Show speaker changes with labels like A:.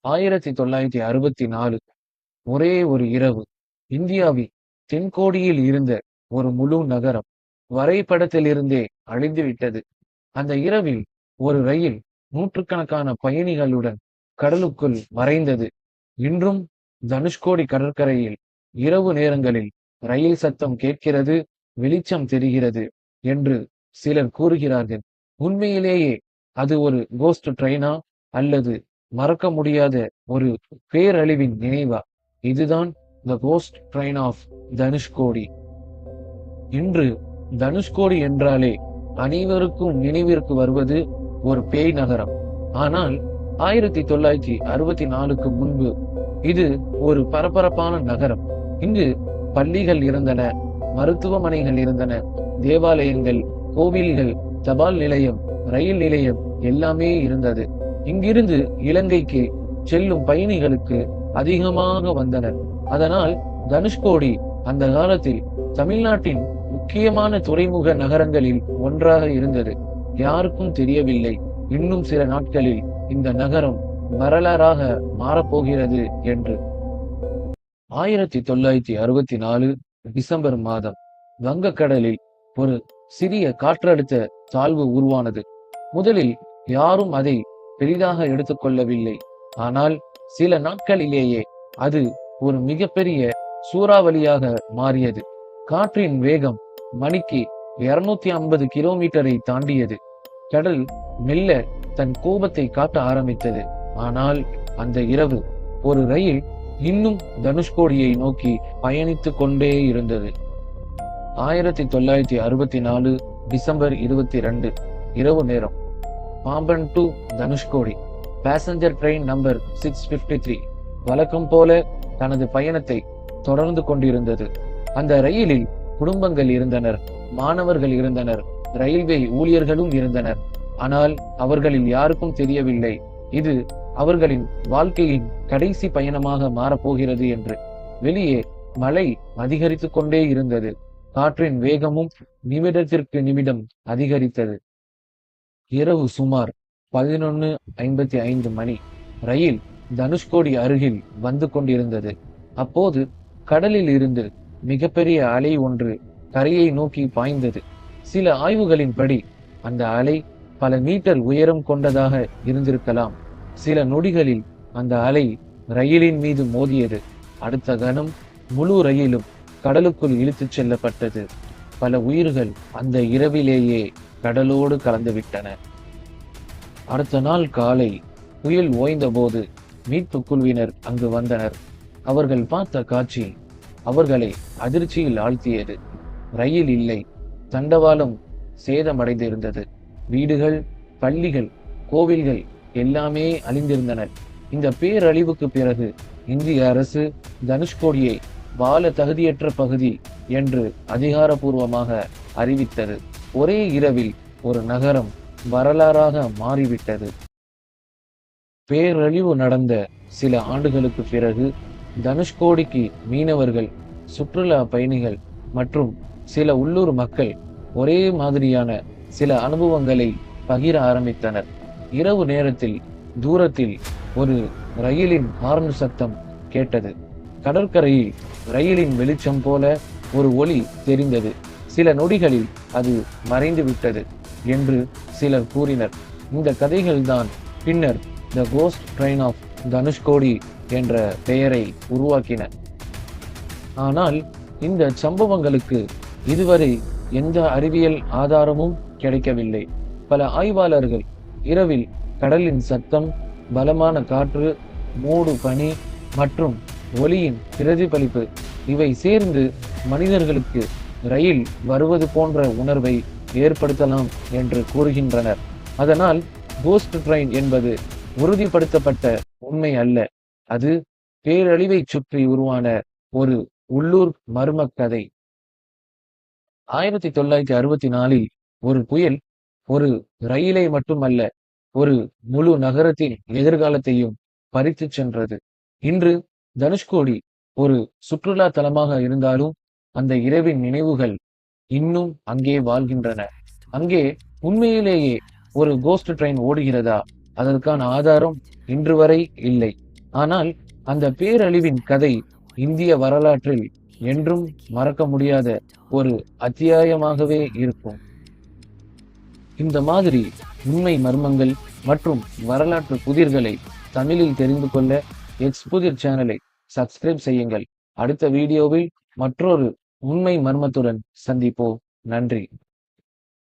A: 1964 ஒரே ஒரு இரவு. இந்தியாவின் தென்கோடியில் இருந்த ஒரு முழு நகரம் வரைபடத்திலிருந்தே அழிந்துவிட்டது. அந்த இரவில் ஒரு ரயில் நூற்றுக்கணக்கான பயணிகளுடன் கடலுக்குள் மறைந்தது. இன்றும் தனுஷ்கோடி கடற்கரையில் இரவு நேரங்களில் ரயில் சத்தம் கேட்கிறது, வெளிச்சம் தெரிகிறது என்று சிலர் கூறுகிறார்கள். உண்மையிலேயே அது ஒரு கோஸ்ட் ட்ரெயினா அல்லது மறக்க முடியாத ஒரு பேரழிவின் நினைவா? இதுதான் த கோஸ்ட் ட்ரெயின் ஆஃப் தனுஷ்கோடி. இன்று தனுஷ்கோடி என்றாலே அனைவருக்கும் நினைவிற்கு வருவது ஒரு பேய் நகரம். ஆனால் 1964க்கு முன்பு இது ஒரு பரபரப்பான நகரம். இங்கு பள்ளிகள் இருந்தன, மருத்துவமனைகள் இருந்தன, தேவாலயங்கள், கோவில்கள், தபால் நிலையம், ரயில் நிலையம் எல்லாமே இருந்தது. இங்கிருந்து இலங்கைக்கு செல்லும் பயணிகளுக்கு அதிகமாக வந்தனர். அதனால் தனுஷ்கோடி அந்த காலத்தில் தமிழ்நாட்டின் முக்கியமான துறைமுக நகரங்களில் ஒன்றாக இருந்தது. யாருக்கும் தெரியவில்லை, இன்னும் சில நாட்களில் இந்த நகரம் வரலாறாக மாறப்போகிறது என்று. 1964 டிசம்பர் மாதம் வங்கக்கடலில் ஒரு சிறிய காற்றழுத்த தாழ்வு உருவானது. முதலில் யாரும் அதை பெரிதாக எடுத்துக்கொள்ளவில்லை. ஆனால் சில நாட்களிலேயே அது ஒரு மிகப்பெரிய சூறாவளியாக மாறியது. காற்றின் வேகம் மணிக்கு 250 கிலோமீட்டரை தாண்டியது. கடல் மெல்ல தன் கோபத்தை காட்ட ஆரம்பித்தது. ஆனால் அந்த இரவு ஒரு ரயில் இன்னும் தனுஷ்கோடியை நோக்கி பயணித்துக் கொண்டே இருந்தது. 1964 டிசம்பர் 22 இரவு நேரம். Pamban to Dhanushkodi passenger train number 653 வழக்கம் போல தனது பயணத்தை தொடர்ந்து கொண்டிருந்தது. அந்த ரயிலில் குடும்பங்கள் இருந்தனர், மாணவர்கள் இருந்தனர், ரயில்வே ஊழியர்களும் இருந்தனர். ஆனால் அவர்களில் யாருக்கும் தெரியவில்லை இது அவர்களின் வாழ்க்கையின் கடைசி பயணமாக மாறப்போகிறது என்று. வெளியே மழை அதிகரித்து கொண்டே இருந்தது. காற்றின் வேகமும் நிமிடத்திற்கு நிமிடம் அதிகரித்தது. இரவு சுமார் 11:55 மணி. ரயில் தனுஷ்கோடி அருகில் வந்து கொண்டிருந்தது. அப்போது கடலில் இருந்து மிகப்பெரிய அலை ஒன்று கரையை நோக்கி பாய்ந்தது. சில ஆய்வுகளின்படி அந்த அலை பல மீட்டர் உயரம் கொண்டதாக இருந்திருக்கலாம். சில நொடிகளில் அந்த அலை ரயிலின் மீது மோதியது. அடுத்த கணம் முழு ரயிலும் கடலுக்குள் இழுத்துச் செல்லப்பட்டது. பல உயிர்கள் அந்த இரவிலேயே கடலோடு கலந்துவிட்டன. அடுத்த நாள் காலை புயல் ஓய்ந்தபோது மீட்பு குழுவினர் அங்கு வந்தனர். அவர்கள் பார்த்த காட்சி அவர்களை அதிர்ச்சியில் ஆழ்த்தியது. ரயில் இல்லை, தண்டவாளம் சேதமடைந்திருந்தது. வீடுகள், பள்ளிகள், கோவில்கள் எல்லாமே அழிந்திருந்தன. இந்த பேரழிவுக்கு பிறகு இந்திய அரசு தனுஷ்கோடியை வாழ தகுதியற்ற பகுதி என்று அதிகாரப்பூர்வமாக அறிவித்தது. ஒரே இரவில் ஒரு நகரம் வரலாறாக மாறிவிட்டது. பேரழிவு நடந்த சில ஆண்டுகளுக்கு பிறகு தனுஷ்கோடிக்கு மீனவர்கள், சுற்றுலா பயணிகள் மற்றும் சில உள்ளூர் மக்கள் ஒரே மாதிரியான சில அனுபவங்களை பகிர ஆரம்பித்தனர். இரவு நேரத்தில் தூரத்தில் ஒரு ரயிலின் ஹார்ன் சத்தம் கேட்டது. கடற்கரையில் ரயிலின் வெளிச்சம் போல ஒரு ஒளி தெரிந்தது. சில நொடிகளில் அது மறைந்து விட்டது என்று சிலர் கூறினர். இந்த கதைகள்தான் பின்னர் த கோஸ்ட் ட்ரெயின் ஆஃப் தனுஷ்கோடி என்ற பெயரை உருவாக்கின. ஆனால் இந்த சம்பவங்களுக்கு இதுவரை எந்த அறிவியல் ஆதாரமும் கிடைக்கவில்லை. பல ஆய்வாளர்கள் இரவில் கடலின் சத்தம், பலமான காற்று, மூடு பனி மற்றும் ஒளியின் பிரதிபலிப்பு இவை சேர்ந்து மனிதர்களுக்கு ரயில் வருவது போன்ற உணர்வை ஏற்படுத்தலாம் என்று கூறுகின்றனர். அதனால் கோஸ்ட் ட்ரெயின் என்பது உறுதிப்படுத்தப்பட்ட உண்மை அல்ல. அது பேரழிவை சுற்றி உருவான ஒரு உள்ளூர் மர்ம கதை. 1964 ஒரு புயல் ஒரு ரயிலை மட்டுமல்ல, ஒரு முழு நகரத்தின் எதிர்காலத்தையும் பறித்து சென்றது. இன்று தனுஷ்கோடி ஒரு சுற்றுலா தலமாக இருந்தாலும் அந்த இரவின் நினைவுகள் இன்னும் அங்கே வாழ்கின்றன. அங்கே உண்மையிலேயே ஒரு கோஸ்ட் ட்ரெயின் ஓடுகிறதா? அதற்கான ஆதாரம் இன்று வரை இல்லை. ஆனால் அந்த பேரழிவின் கதை இந்திய வரலாற்றில் என்றும் மறக்க முடியாத ஒரு அத்தியாயமாகவே இருக்கும். இந்த மாதிரி உண்மை மர்மங்கள் மற்றும் வரலாற்று புதிர்களை தமிழில் தெரிந்து கொள்ள எக்ஸ்புதிர் சேனலை சப்ஸ்கிரைப் செய்யுங்கள். அடுத்த வீடியோவில் மற்றொரு உண்மை மர்மத்துடன் சந்திப்போம். நன்றி.